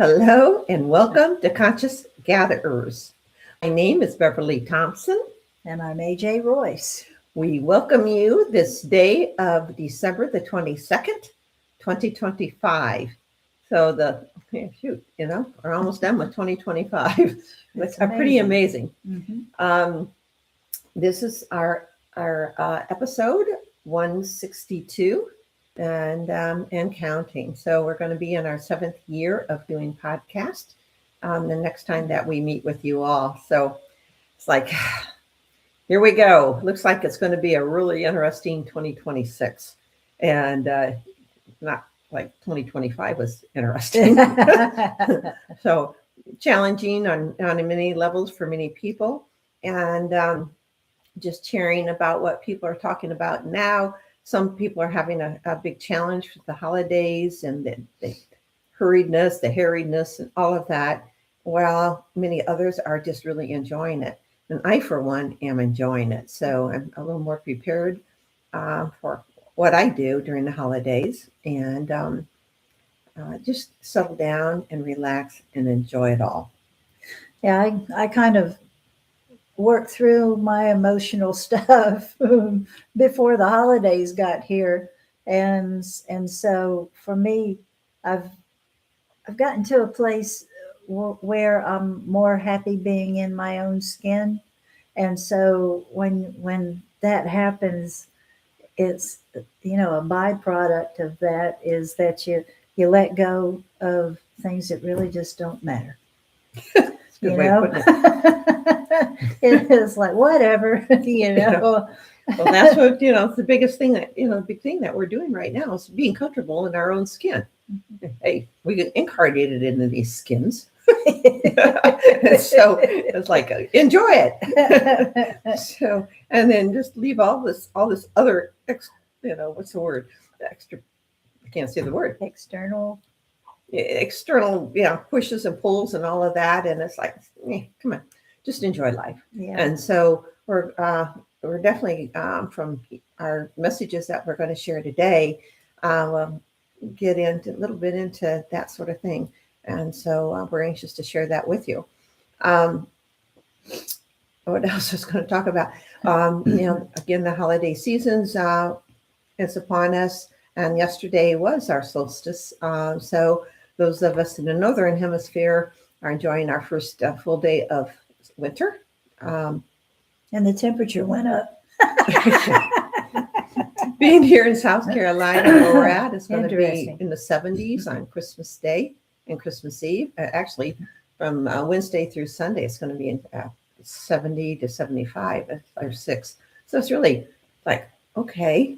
Hello and welcome to Conscious Gatherers. My name is Beverly Thompson. And I'm AJ Royce. We welcome you this day of December the 22nd, 2025. So we're almost done with 2025. It's pretty amazing. Mm-hmm. This is our episode 162 and counting. So we're going to be in our 7th year of doing podcast the next time that we meet with you all. So it's like, here we go. Looks like it's going to be a really interesting 2026. And not like 2025 was interesting. So challenging on many levels for many people. And just sharing about what people are talking about now. Some people are having a big challenge with the holidays and the hurriedness, the harriedness, and all of that, while many others are just really enjoying it. And I, for one, am enjoying it. So I'm a little more prepared for what I do during the holidays and just settle down and relax and enjoy it all. Yeah, I kind of worked through my emotional stuff before the holidays got here. And so for me, I've gotten to a place where I'm more happy being in my own skin. And so when that happens, it's a byproduct of that is that you let go of things that really just don't matter. Good way of putting it. It's like whatever. Well, that's what it's the biggest thing that the big thing that we're doing right now is being comfortable in our own skin. Hey, we get incarnated into these skins. So it's like enjoy it. So and then just leave all this other what's the word? Extra, I can't say the word. External, pushes and pulls and all of that. And it's like, come on, just enjoy life. Yeah. And so we're definitely from our messages that we're going to share today, we'll get into a little bit into that sort of thing. And so we're anxious to share that with you. What else I was going to talk about? Again, the holiday seasons is upon us. And yesterday was our solstice. So those of us in the northern hemisphere are enjoying our first full day of winter. And the temperature went up. Being here in South Carolina, where we're at, it's going to be in the 70s on Christmas Day and Christmas Eve. Actually, from Wednesday through Sunday, it's going to be in 70 to 75 or 6. So it's really like, okay.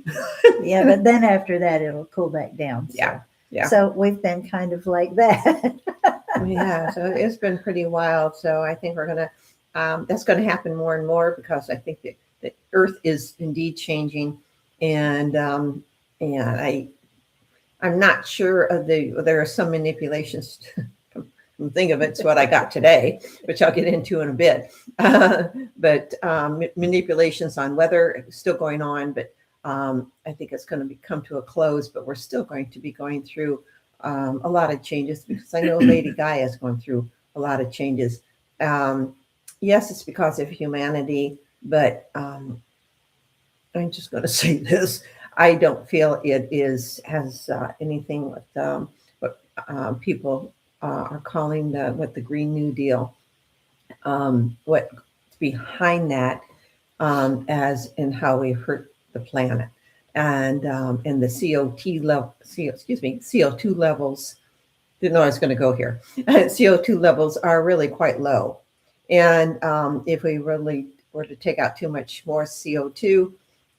Yeah, but then after that, it'll cool back down. So. Yeah. So we've been kind of like that. Yeah, so it's been pretty wild. So I think we're going to, that's going to happen more and more because I think that the Earth is indeed changing. And I'm not sure there are some manipulations. Think of it's what I got today, which I'll get into in a bit. But manipulations on weather still going on, but I think it's going to come to a close. But we're still going to be going through a lot of changes because I know Lady Gaia is going through a lot of changes. Yes, it's because of humanity, but I'm just going to say this. I don't feel it has anything with what people are calling the Green New Deal. What's behind that as in how we hurt the planet and the CO2 levels. Didn't know I was going to go here. CO2 levels are really quite low. And if we really were to take out too much more CO2,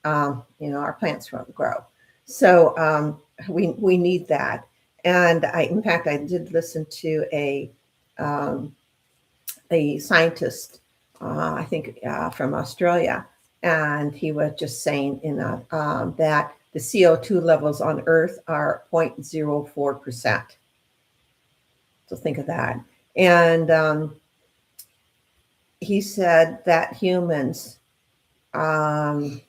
our plants won't grow. So we need that. And in fact, I did listen to a scientist, I think from Australia, and he was just saying that the CO2 levels on Earth are 0.04%. So think of that. And he said that humans on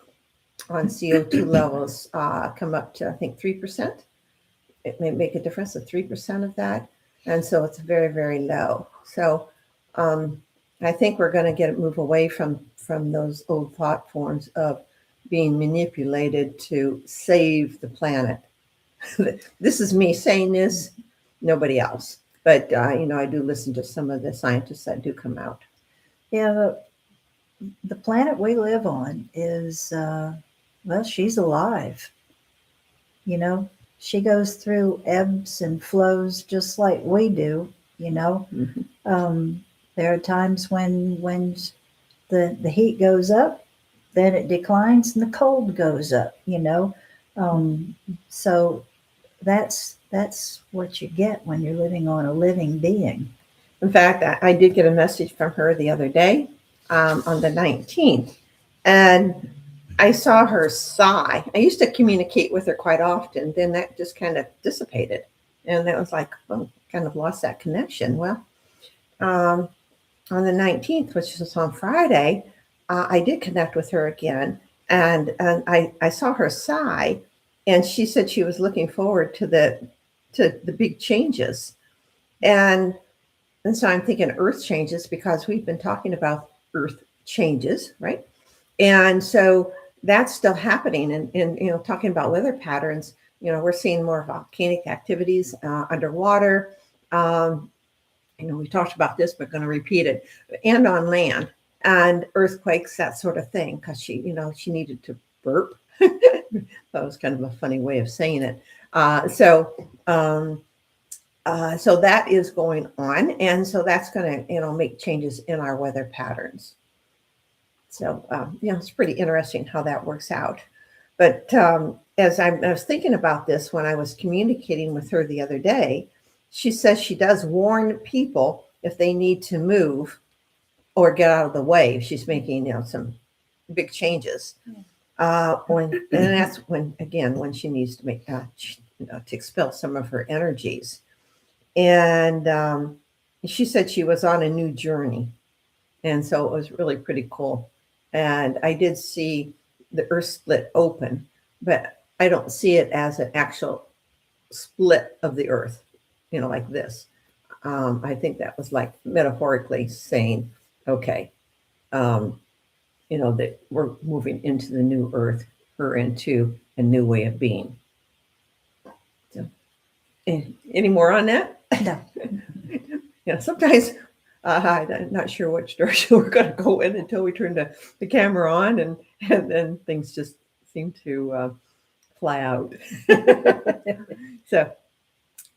CO2 levels come up to, I think, 3%. It may make a difference of 3% of that. and so it's very, very low. So I think we're going to move away from those old thought forms of being manipulated to save the planet. This is me saying this, nobody else. But I do listen to some of the scientists that do come out. Yeah, the planet we live on is, well, she's alive. You know, she goes through ebbs and flows just like we do. You know, there are times when the heat goes up, then it declines, and the cold goes up. So that's what you get when you're living on a living being. In fact, I did get a message from her the other day on the 19th, and I saw her sigh. I used to communicate with her quite often. Then that just kind of dissipated. And that was like, oh, kind of lost that connection. Well, on the 19th, which was on Friday, I did connect with her again. And I saw her sigh. And she said she was looking forward to the big changes. And so I'm thinking Earth changes because we've been talking about Earth changes, right? And so that's still happening. And talking about weather patterns, we're seeing more volcanic activities underwater. We talked about this, but going to repeat it, and on land, and earthquakes, that sort of thing, because she needed to burp. That was kind of a funny way of saying it. So that is going on, and so that's going to make changes in our weather patterns. So it's pretty interesting how that works out. But as I was thinking about this when I was communicating with her the other day, she says she does warn people if they need to move or get out of the way if she's making some big changes. And that's when she needs to make to expel some of her energies. And she said she was on a new journey. And so it was really pretty cool. And I did see the earth split open, but I don't see it as an actual split of the earth, like this. I think that was like metaphorically saying, okay, that we're moving into the new earth or into a new way of being. So, any more on that? No. Sometimes I'm not sure which direction we're going to go in until we turn the camera on, and then things just seem to fly out. So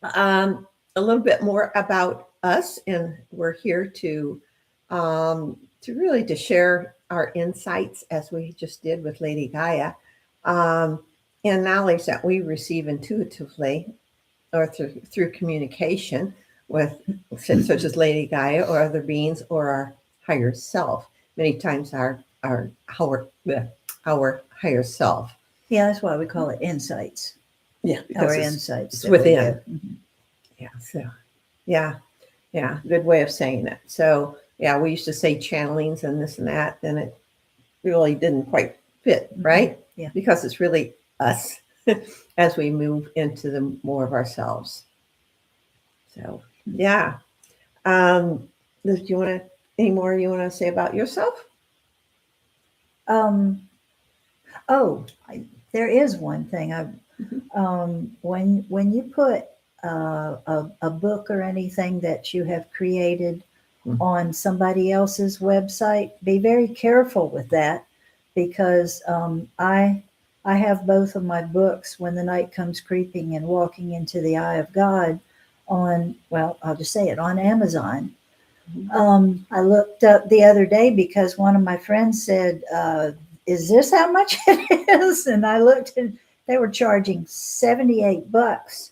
a little bit more about us, and we're here to really to share our insights, as we just did with Lady Gaia, and knowledge that we receive intuitively or through communication with such as Lady Gaia or other beings or our higher self. Many times our higher self. Yeah, that's why we call it insights. Yeah, our insights. It's within. Mm-hmm. Yeah. So, yeah, good way of saying it. So, yeah, we used to say channelings and this and that, and it really didn't quite fit, right? Yeah. Because it's really us as we move into the more of ourselves. So, yeah. Do you want to any more you want to say about yourself? There is one thing. When you put a book or anything that you have created on somebody else's website, be very careful with that, because I have both of my books, When the Night Comes Creeping and Walking into the Eye of God, on, well, I'll just say it, on Amazon. I looked up the other day because one of my friends said, is this how much it is? And I looked, and they were charging $78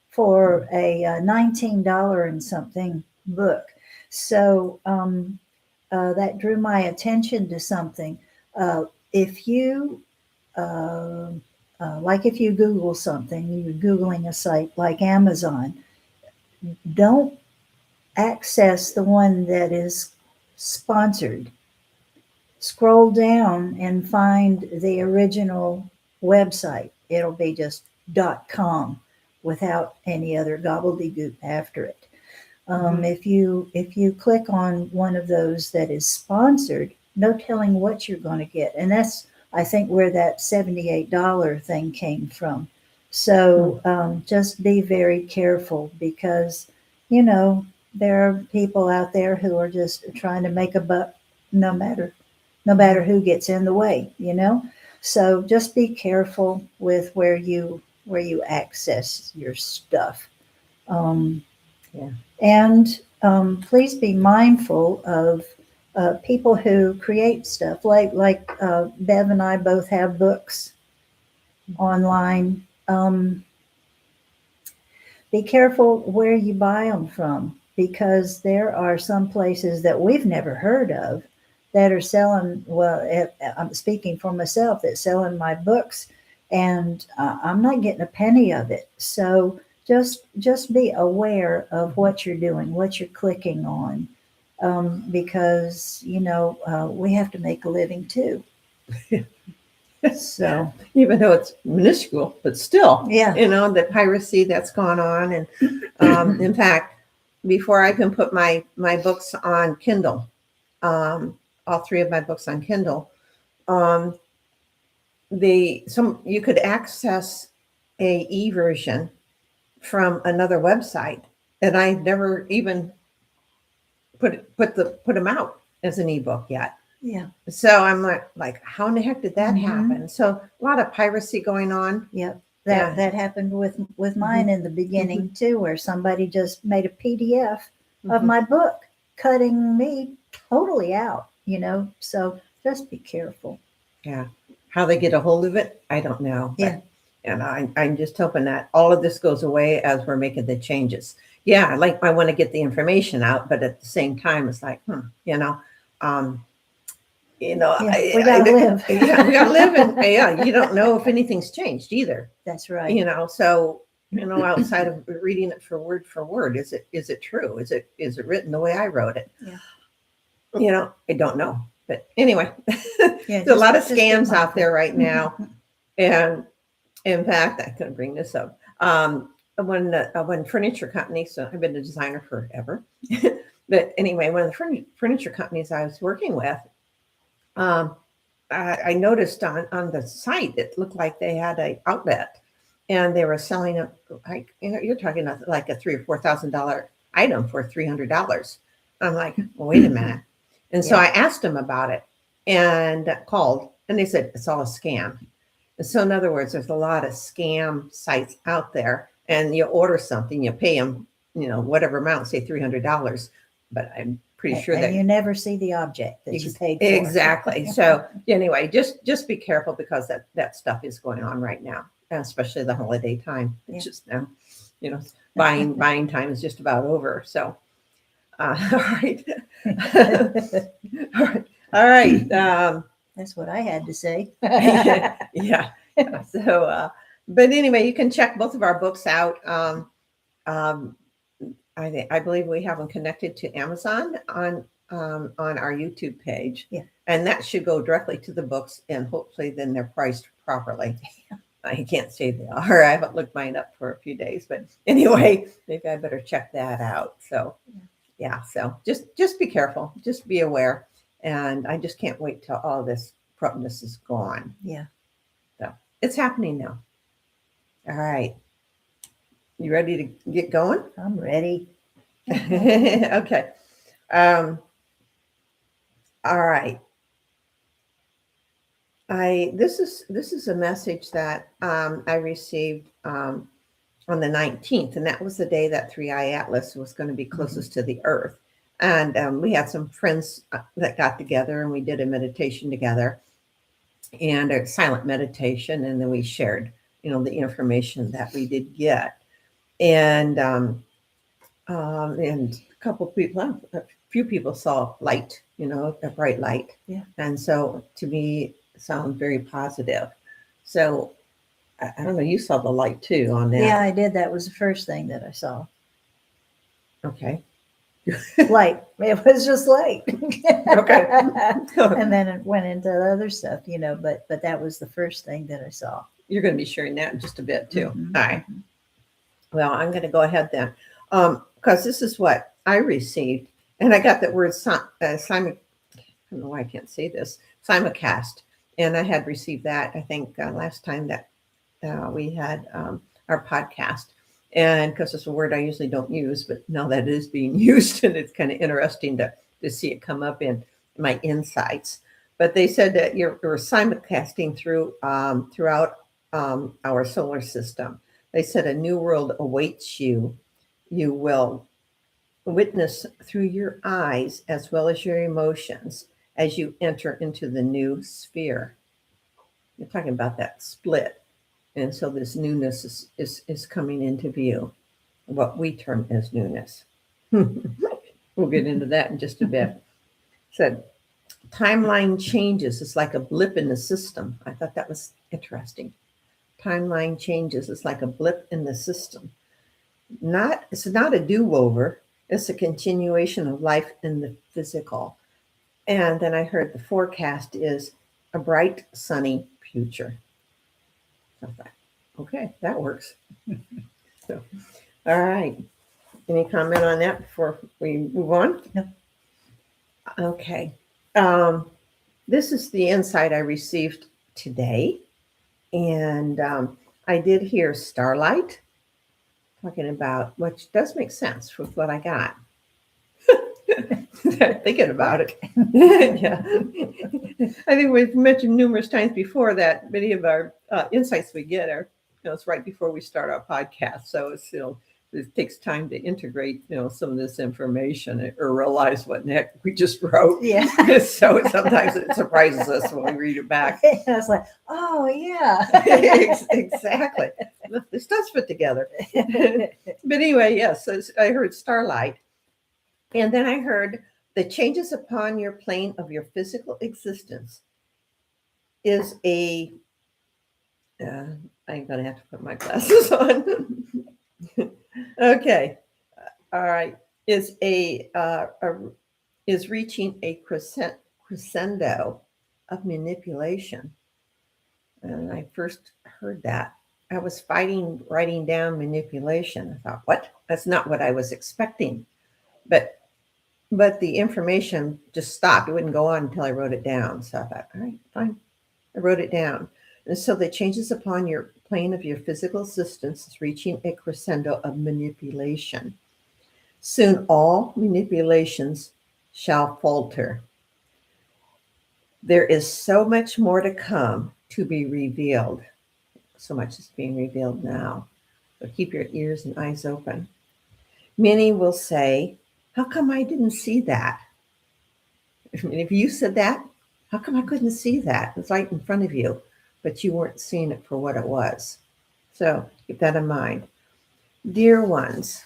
for a $19 and something book. So that drew my attention to something. If you if you Google something, you're Googling a site like Amazon, don't access the one that is sponsored. Scroll down and find the original website. It'll be just .com without any other gobbledygook after it. If you click on one of those that is sponsored, no telling what you're going to get, and that's I think where that $78 thing came from. So just be very careful because there are people out there who are just trying to make a buck, no matter who gets in the way. So just be careful with where you access your stuff. Um, Yeah. and please be mindful of people who create stuff. Like Bev and I both have books online. Be careful where you buy them from because there are some places that we've never heard of that are selling. Well, I'm speaking for myself, that's selling my books, and I'm not getting a penny of it. So just be aware of what you're doing, what you're clicking on, because we have to make a living too. So Even though it's minuscule, but still, yeah, the piracy that's gone on. And in fact, before I can put my books on Kindle, all three of my books on Kindle, um, you could access a e-version from another website, and I never even put them out as an ebook yet. yeah, So I'm like, how in the heck did that happen? So a lot of piracy going on. yep. Yeah. That happened with mine in the beginning too, where somebody just made a PDF of my book, cutting me totally out. So just be careful. Yeah. How they get a hold of it, I don't know. Yeah. And I'm just hoping that all of this goes away as we're making the changes. Yeah, I want to get the information out, but at the same time, it's like, um, Yeah, we gotta live. Yeah, we gotta live, and yeah, you don't know if anything's changed either. That's right. So outside of reading it for word, is it true? Is it written the way I wrote it? Yeah. I don't know. But anyway, Yeah, there's a lot of just be scams out mindful. there right now, and in fact, I couldn't bring this up. When furniture companies, so I've been a designer forever, but anyway, one of the furniture companies I was working with, I noticed on the site it looked like they had an outlet, and they were selling a you're talking about like a $3,000 or $4,000 item for $300. I'm like, well, wait a minute, and so Yeah. I asked them about it and called, and they said it's all a scam. And so in other words, there's a lot of scam sites out there, and you order something, you pay them, whatever amount, say $300, but I'm pretty sure And that you never see the object that you paid for. exactly. So anyway, just be careful because that stuff is going on right now, especially the holiday time. It's just now, buying time is just about over. So, all right, all right. That's what I had to say. Yeah. So, but anyway, you can check both of our books out. I believe we have them connected to Amazon on our YouTube page. Yeah. And that should go directly to the books, and hopefully then they're priced properly. I can't say they are. I haven't looked mine up for a few days, but anyway, maybe I better check that out. So yeah, so just be careful, just be aware. And I just can't wait till all this corruptness is gone. Yeah. So it's happening now. All right. You ready to get going? I'm ready. Okay. All right. This is a message that I received on the 19th, and that was the day that 3i Atlas was going to be closest to the Earth. And we had some friends that got together, and we did a meditation together, and a silent meditation, and then we shared, the information that we did get, and a few people saw light, a bright light. Yeah. And so to me, it sounds very positive. So I don't know, you saw the light too on that. Yeah, I did. That was the first thing that I saw. Okay. Light. It was just light. Okay. And then it went into the other stuff, but that was the first thing that I saw. You're going to be sharing that in just a bit too. Mhm. All right. Well, I'm going to go ahead then. Because this is what I received, and I got that word simon. I don't know why I can't say this, simulcast, and I had received that. I think last time that we had our podcast, and because it's a word I usually don't use, but now that it is being used, and it's kind of interesting to see it come up in my insights. But they said that you're simulcasting throughout our solar system. They said a new world awaits you. You will witness through your eyes as well as your emotions as you enter into the new sphere. You're talking about that split. And so this newness is coming into view, what we term as newness. We'll get into that in just a bit. Said timeline changes. It's like a blip in the system. I thought that was interesting. Timeline changes. It's like a blip in the system. It's not a do-over. It's a continuation of life in the physical. And then I heard the forecast is a bright, sunny future. So I thought, okay, that works. So, all right. Any comment on that before we move on? No. Okay. This is the insight I received today. And I did hear starlight talking about, which does make sense with what I got. Thinking about it. Yeah. I think we've mentioned numerous times before that many of our insights we get are, it's right before we start our podcast. So it's, it takes time to integrate, some of this information or realize what the heck we just wrote. Yeah. So sometimes it surprises us when we read it back. It's like, oh yeah. Exactly. This does fit together. But anyway, yes, I heard starlight. And then I heard the changes upon your plane of your physical existence is I'm going to have to put my glasses on. Okay. All right. Is is reaching a crescendo of manipulation. And I first heard that. I was fighting writing down manipulation. I thought, what? That's not what I was expecting. But the information just stopped. It wouldn't go on until I wrote it down. So I thought, all right, fine. I wrote it down. And so the changes upon your plane of your physical existence is reaching a crescendo of manipulation. Soon all manipulations shall falter. There is so much more to come to be revealed. So much is being revealed now. So keep your ears and eyes open. Many will say, how come I didn't see that? I mean, if you said that, how come I couldn't see that? It's right in front of you, but you weren't seeing it for what it was. So keep that in mind. Dear ones,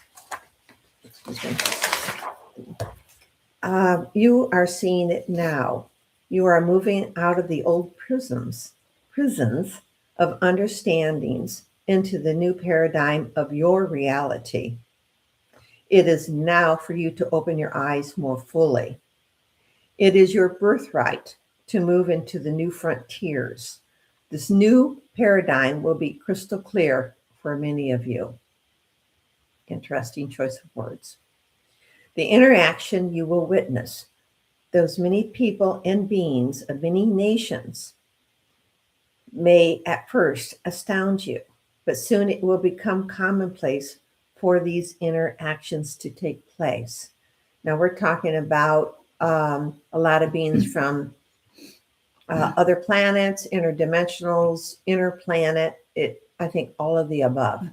you are seeing it now. You are moving out of the old prisons of understandings into the new paradigm of your reality. It is now for you to open your eyes more fully. It is your birthright to move into the new frontiers. This new paradigm will be crystal clear for many of you. Interesting choice of words. The interaction you will witness, those many people and beings of many nations, may at first astound you, but soon it will become commonplace for these interactions to take place. Now we're talking about a lot of beings from other planets, interdimensionals, interplanet. I think all of the above.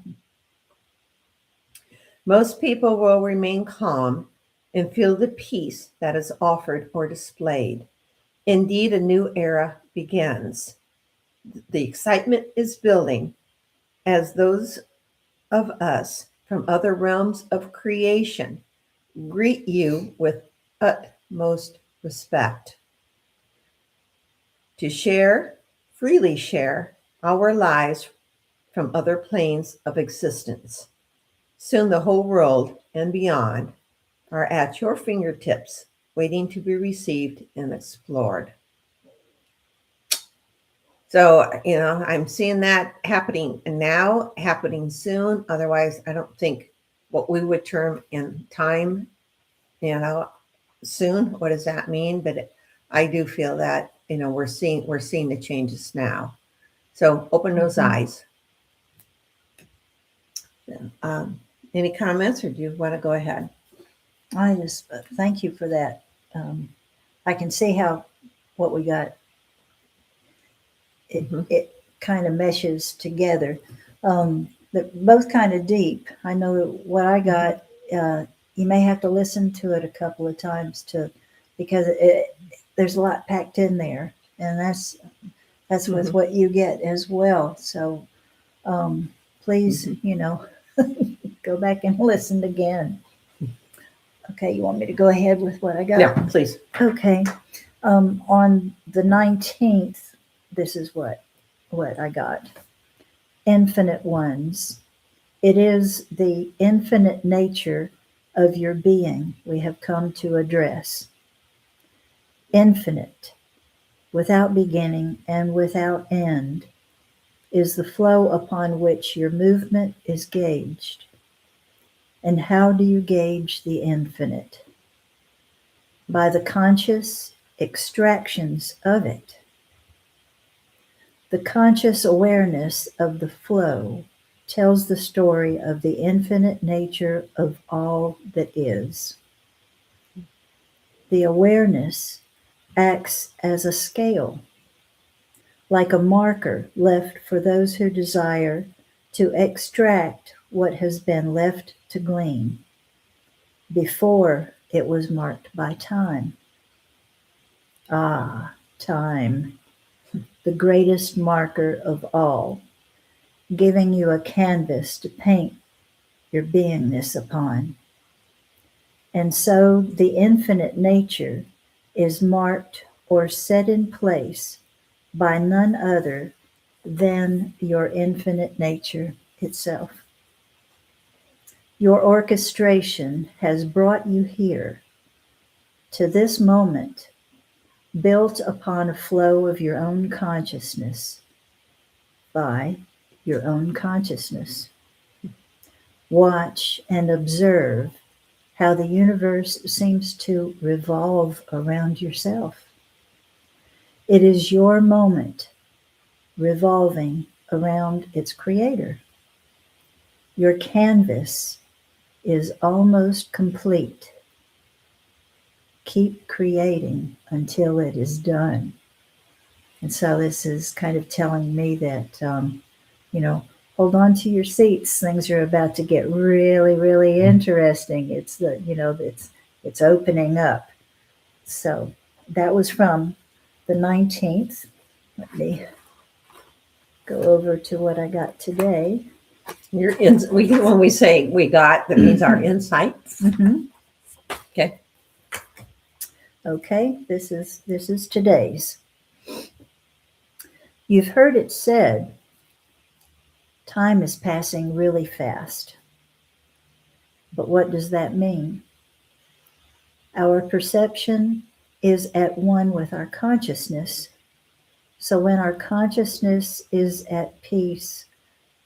Most people will remain calm and feel the peace that is offered or displayed. Indeed, a new era begins. The excitement is building as those of us from other realms of creation greet you with utmost respect. To freely share our lives from other planes of existence. Soon the whole world and beyond are at your fingertips, waiting to be received and explored. So, I'm seeing that happening now, happening soon. Otherwise, I don't think what we would term in time soon. What does that mean? But I do feel that, we're seeing the changes now. So open those eyes. Um, any comments, or do you want to go ahead? I just thank you for that. I can see how what we got, it kind of meshes together. They're both kind of deep. I know that what I got, you may have to listen to it a couple of times because there's a lot packed in there, and that's with what you get as well. So please, go back and listen again. Okay, you want me to go ahead with what I got? Yeah, please. Okay. On the 19th, this is what I got. Infinite ones. It is the infinite nature of your being we have come to address. Infinite, without beginning and without end, is the flow upon which your movement is gauged. And how do you gauge the infinite? By the conscious extractions of it. The conscious awareness of the flow tells the story of the infinite nature of all that is. The awareness acts as a scale, like a marker left for those who desire to extract what has been left to glean before it was marked by time. Ah, time, the greatest marker of all, giving you a canvas to paint your beingness upon. And so the infinite nature is marked or set in place by none other than your infinite nature itself. Your orchestration has brought you here to this moment, built upon a flow of your own consciousness by your own consciousness. Watch and observe how the universe seems to revolve around yourself. It is your moment revolving around its creator. Your canvas is almost complete. Keep creating until it is done. And so this is kind of telling me that, hold on to your seats. Things are about to get really, really interesting. It's it's opening up. So that was from the 19th. Let me go over to what I got today. When we say we got, that means our insights. Mm-hmm. Okay. Okay, this is today's. You've heard it said, time is passing really fast. But what does that mean? Our perception is at one with our consciousness. So when our consciousness is at peace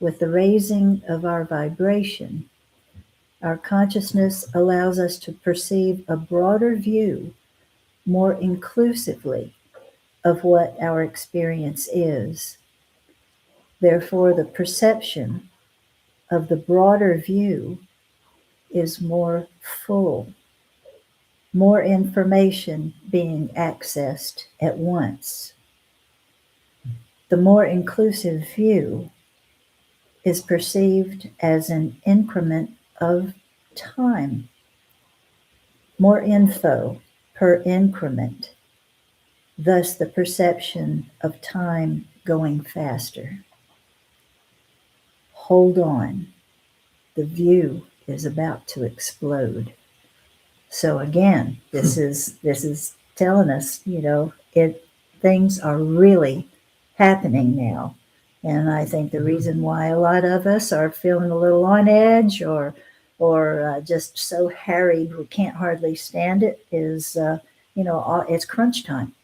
with the raising of our vibration, our consciousness allows us to perceive a broader view more inclusively of what our experience is. Therefore, the perception of the broader view is more full, more information being accessed at once. The more inclusive view is perceived as an increment of time, more info per increment, thus the perception of time going faster. Hold on, the view is about to explode. So again, this is telling us, things are really happening now. And I think the reason why a lot of us are feeling a little on edge or just so harried we can't hardly stand it is, it's crunch time.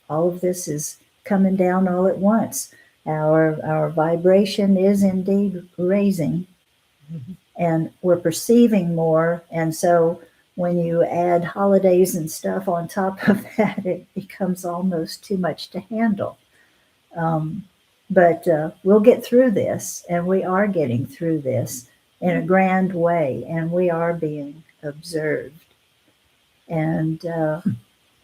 All of this is coming down all at once. Our vibration is indeed raising, and we're perceiving more. And so when you add holidays and stuff on top of that, it becomes almost too much to handle. Um, but we'll get through this, and we are getting through this in a grand way, and we are being observed. And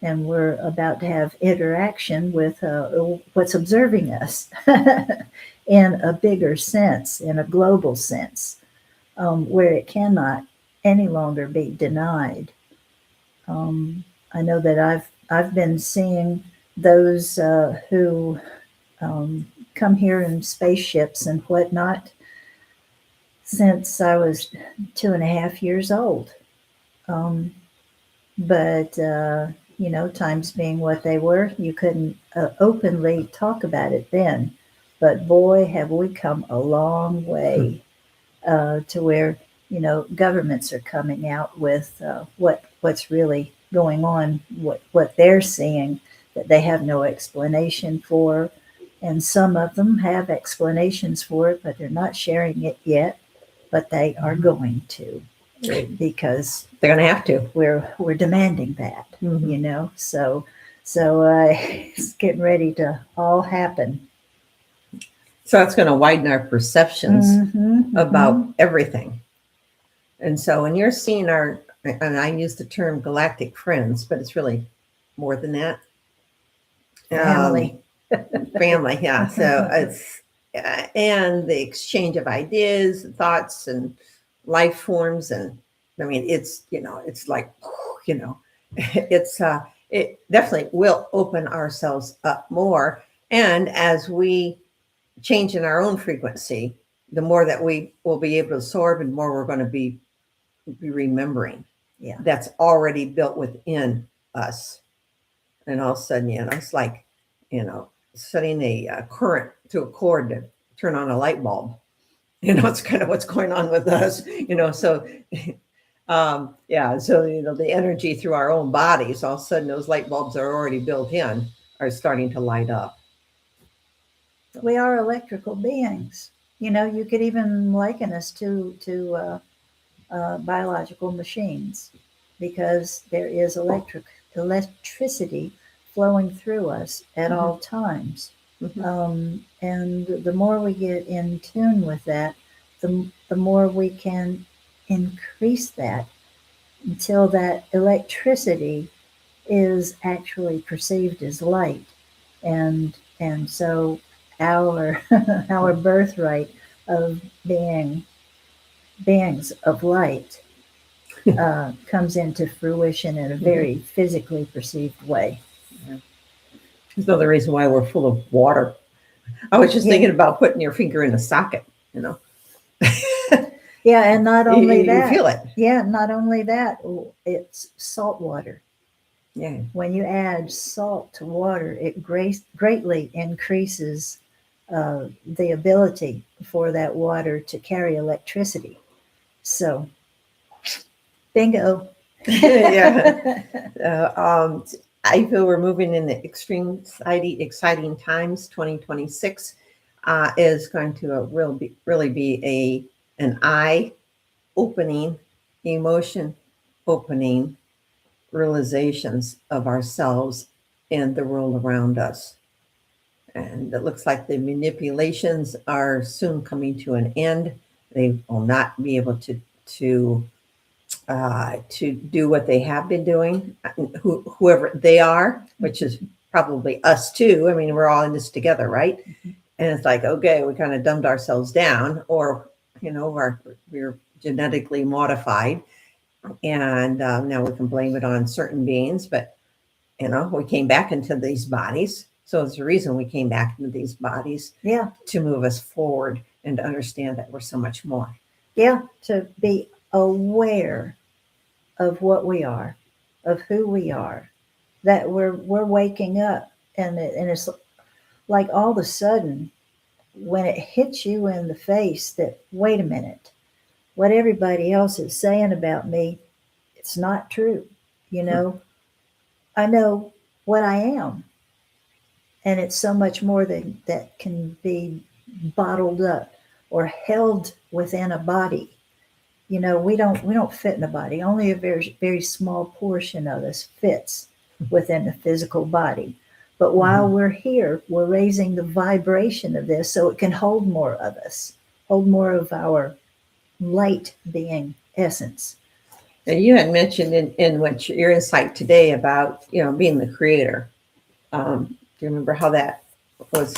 we're about to have interaction with what's observing us in a bigger sense, in a global sense, where it cannot any longer be denied. I know that I've been seeing those who come here in spaceships and whatnot since I was 2.5 years old. But times being what they were, you couldn't openly talk about it then. But boy, have we come a long way to where governments are coming out with what's really going on, what they're seeing that they have no explanation for, and some of them have explanations for it, but they're not sharing it yet. But they are going to, because they're going to have to. We're demanding that, So it's getting ready to all happen. So it's going to widen our perceptions about everything. And so when you're seeing and I use the term galactic friends, but it's really more than that. Family. Family, yeah. So it's, and the exchange of ideas, thoughts, and life forms. And I mean, it's, it's like, it definitely will open ourselves up more. And as we change in our own frequency, the more that we will be able to absorb, and more we're going to be remembering. Yeah, that's already built within us. And all of a sudden, it's like, setting a current to a cord to turn on a light bulb. It's kind of what's going on with us. So so the energy through our own bodies, all of a sudden those light bulbs that are already built in are starting to light up. We are electrical beings. You could even liken us to biological machines, because there is electricity flowing through us at all times. And the more we get in tune with that, the more we can increase that until that electricity is actually perceived as light. And so our our birthright of being beings of light comes into fruition in a very physically perceived way. Yeah. There's another reason why we're full of water. I was just thinking about putting your finger in a socket, Yeah, and not only that, you feel it. Yeah, not only that, it's salt water. Yeah. When you add salt to water, it greatly increases the ability for that water to carry electricity. So, bingo. Yeah. I feel we're moving in the exciting times. 2026 is going to really be an eye opening, emotion opening realizations of ourselves and the world around us. And it looks like the manipulations are soon coming to an end. They will not be able to do what they have been doing, whoever they are, which is probably us too. I mean, we're all in this together, right? And it's like, okay, we kind of dumbed ourselves down, or we're genetically modified, and now we can blame it on certain beings. But we came back into these bodies, so it's the reason we came back into these bodies. Yeah, to move us forward and to understand that we're so much more. Yeah, to be aware of what we are, of who we are, that we're waking up, and it's like all of a sudden when it hits you in the face that, wait a minute, what everybody else is saying about me, it's not true. I know what I am, and it's so much more that can be bottled up or held within a body. we don't fit in the body. Only a very very small portion of us fits within the physical body. But while we're here, we're raising the vibration of this so it can hold more of us, hold more of our light being essence. And you had mentioned in what your insight today about being the creator. Do you remember how that was?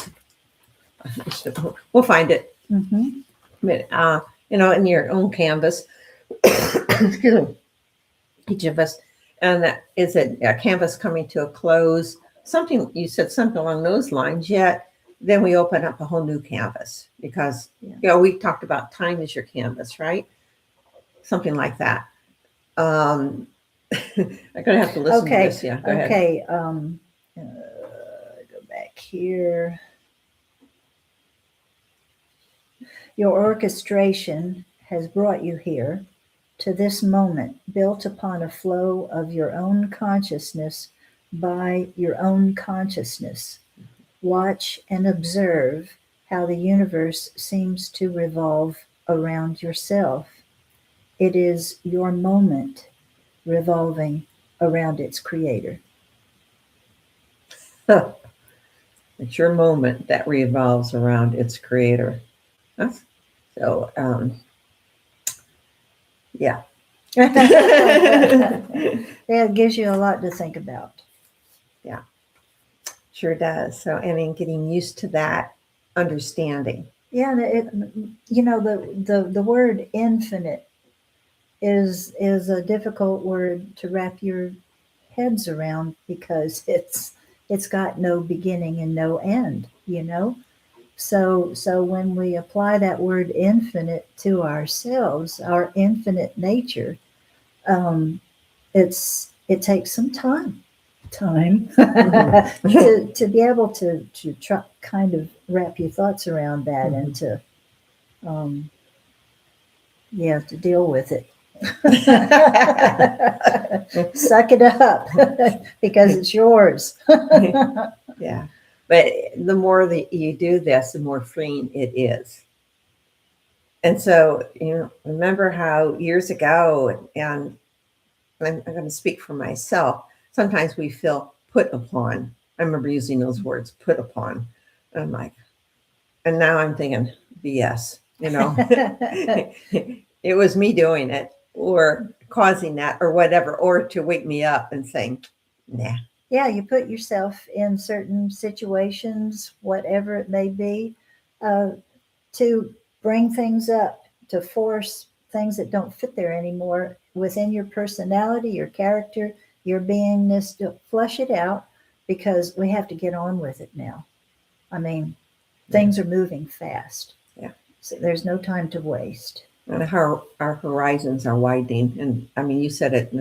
We'll find it. Mm-hmm. But in your own canvas, excuse me, each of us, and that is a canvas coming to a close. Something you said something along those lines. Yet then we open up a whole new canvas because we talked about time as your canvas, right? Something like that. I'm gonna have to listen to this. Yeah, go ahead. Okay. Go back here. Your orchestration has brought you here to this moment, built upon a flow of your own consciousness by your own consciousness. Watch and observe how the universe seems to revolve around yourself. It is your moment revolving around its creator. It's your moment that revolves around its creator. So, yeah. Yeah, it gives you a lot to think about. Yeah, sure does. So, and in getting used to that understanding. Yeah, the word infinite is a difficult word to wrap your heads around because it's got no beginning and no end. So when we apply that word infinite to ourselves, our infinite nature, it takes some time to be able to try, kind of wrap your thoughts around that and to to deal with it. Suck it up because it's yours. Yeah, but the more that you do this, the more freeing it is. And so, remember how years ago, and I'm going to speak for myself, sometimes we feel put upon. I remember using those words, put upon. And I'm like, and now I'm thinking, BS, it was me doing it or causing that or whatever, or to wake me up and saying, nah. Yeah, you put yourself in certain situations, whatever it may be, to bring things up, to force things that don't fit there anymore within your personality, your character, your beingness, to flush it out because we have to get on with it now. I mean, things are moving fast. Yeah. So there's no time to waste. And how our horizons are widening. And I mean, you said it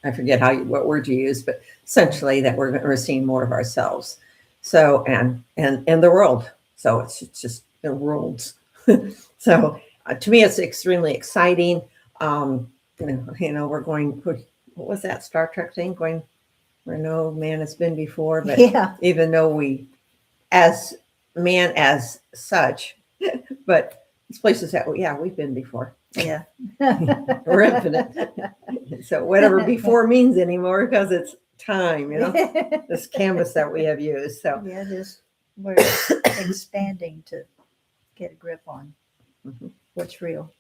I forget what word you used, but essentially that we're seeing more of ourselves. So, and the world. So it's just the worlds. So to me, it's extremely exciting. We're going, what was that Star Trek thing? Going where no man has been before, but even though we, as man as such, but it's places that, we've been before. Yeah. We're infinite. So whatever before means anymore, because it's time, this canvas that we have used. So we're expanding to get a grip on what's real.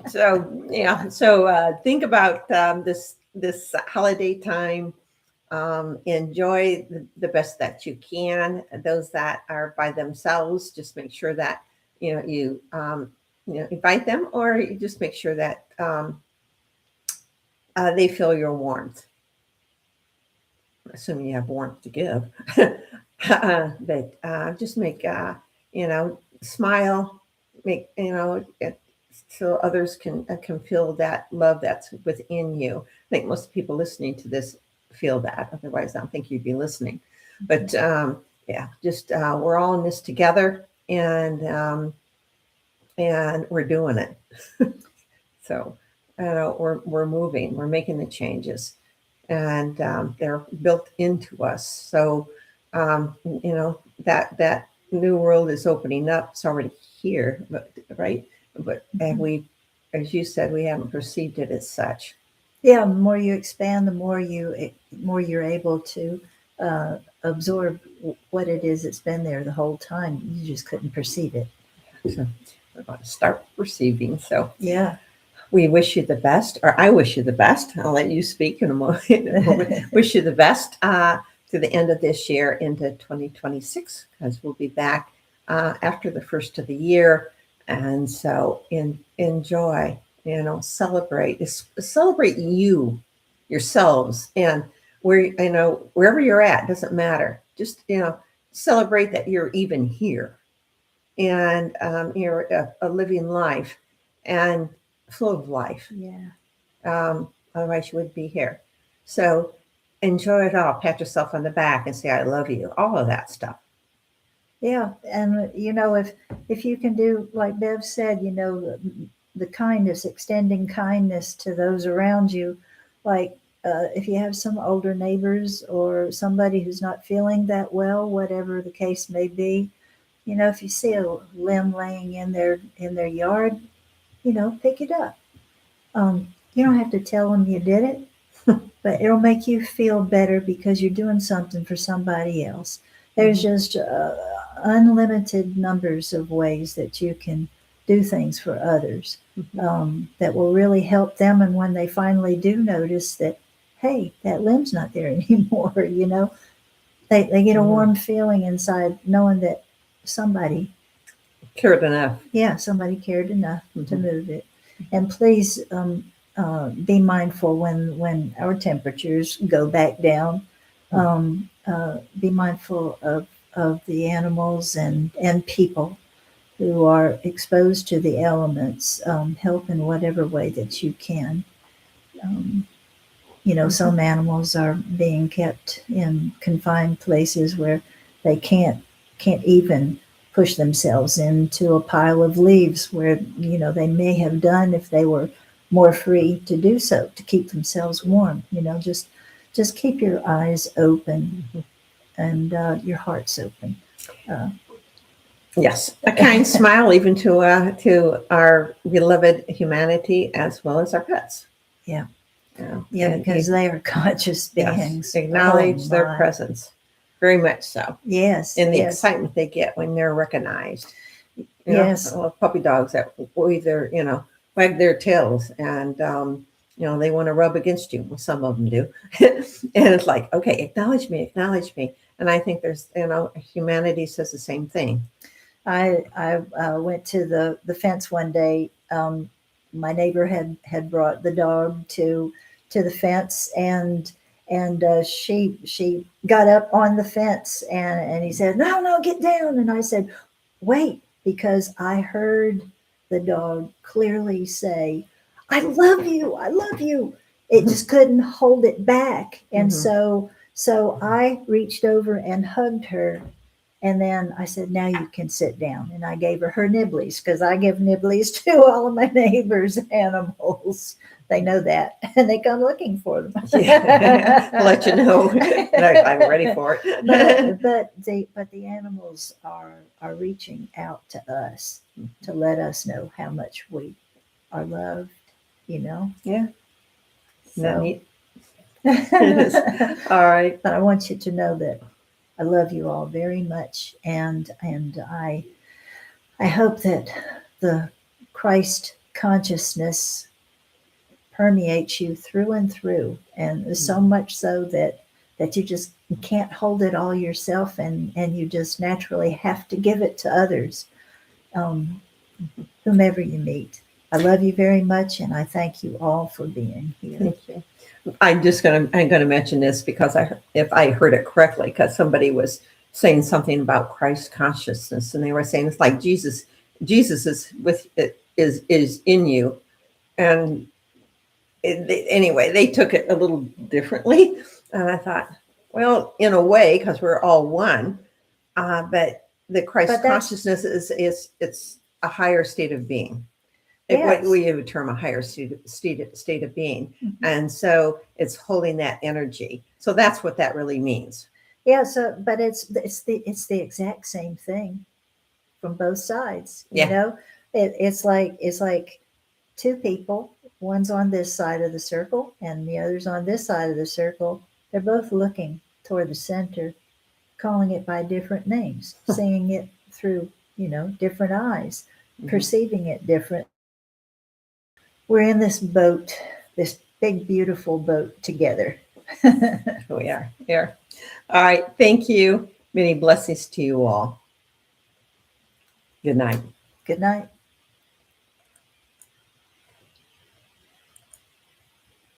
So think about this holiday time. Enjoy the best that you can. Those that are by themselves, just make sure that you invite them, or you just make sure that they feel your warmth. Assuming you have warmth to give, but just make smile, make so others can feel that love that's within you. I think most people listening to this feel that. Otherwise, I don't think you'd be listening. But just we're all in this together, and we're doing it. So we're moving, we're making the changes, and they're built into us. So that new world is opening up. It's already here, but right. But and we as you said, we haven't perceived it as such. Yeah, the more you expand, the more you're able to absorb what it is that's been there the whole time. You just couldn't perceive it. So we're going to start perceiving. So Yeah. we wish you the best, or I wish you the best. I'll let you speak in a moment. Wish you the best to the end of this year into 2026, because we'll be back after the first of the year. And so enjoy, celebrate, celebrate you, yourselves, and wherever you're at, doesn't matter. Just, celebrate that you're even here, and you're a living life and full of life. Yeah. Otherwise, you wouldn't be here. So enjoy it all. Pat yourself on the back and say, I love you. All of that stuff. Yeah. And, if you can do, like Bev said, the kindness, extending kindness to those around you, like if you have some older neighbors or somebody who's not feeling that well, whatever the case may be, if you see a limb laying in their yard, pick it up. You don't have to tell them you did it, but it'll make you feel better because you're doing something for somebody else. There's just unlimited numbers of ways that you can do things for others that will really help them. And when they finally do notice that, hey, that limb's not there anymore, they get a warm feeling inside knowing that somebody cared enough. Yeah, somebody cared enough to move it. And please be mindful when our temperatures go back down. Be mindful of the animals and people who are exposed to the elements. Help in whatever way that you can. Some animals are being kept in confined places where they can't even push themselves into a pile of leaves where they may have done if they were more free to do so to keep themselves warm. Just keep your eyes open and your hearts open. Yes, a kind smile even to our beloved humanity as well as our pets. Yeah. Yeah, because they are conscious beings. Yes, acknowledge their presence, very much so. Yes, and the yes. excitement they get when they're recognized. Yes. Puppy dogs that will either wag their tails and they want to rub against you. Well, some of them do, and it's like, okay, acknowledge me, And I think there's humanity says the same thing. I went to the fence one day. My neighbor had brought the dog to the fence, and she got up on the fence, and he said, no, get down. And I said, wait, because I heard the dog clearly say, I love you, I love you. It just couldn't hold it back. And so I reached over and hugged her. And then I said, now you can sit down. And I gave her nibblies, because I give nibblies to all of my neighbors' animals. They know that, and they come looking for them. I'll let you know. I'm ready for it. but the animals are reaching out to us to let us know how much we are loved. Yeah. So, neat? All right. But I want you to know that I love you all very much, and I hope that the Christ consciousness permeates you through and through, and so much so that you just can't hold it all yourself, and you just naturally have to give it to others, whomever you meet. I love you very much, and I thank you all for being here. Thank you. I'm gonna mention this because if I heard it correctly, because somebody was saying something about Christ consciousness, and they were saying it's like Jesus is in you, and anyway, they took it a little differently, and I thought, well, in a way, because we're all one, but the Christ consciousness is it's a higher state of being. What we would term a higher state of being. And so it's holding that energy. So that's what that really means. Yeah. So, but it's the exact same thing from both sides. It's like two people. One's on this side of the circle and the other's on this side of the circle. They're both looking toward the center, calling it by different names, seeing it through, different eyes, perceiving it different. We're in this boat, this big, beautiful boat together. We are here. All right. Thank you. Many blessings to you all. Good night. Good night.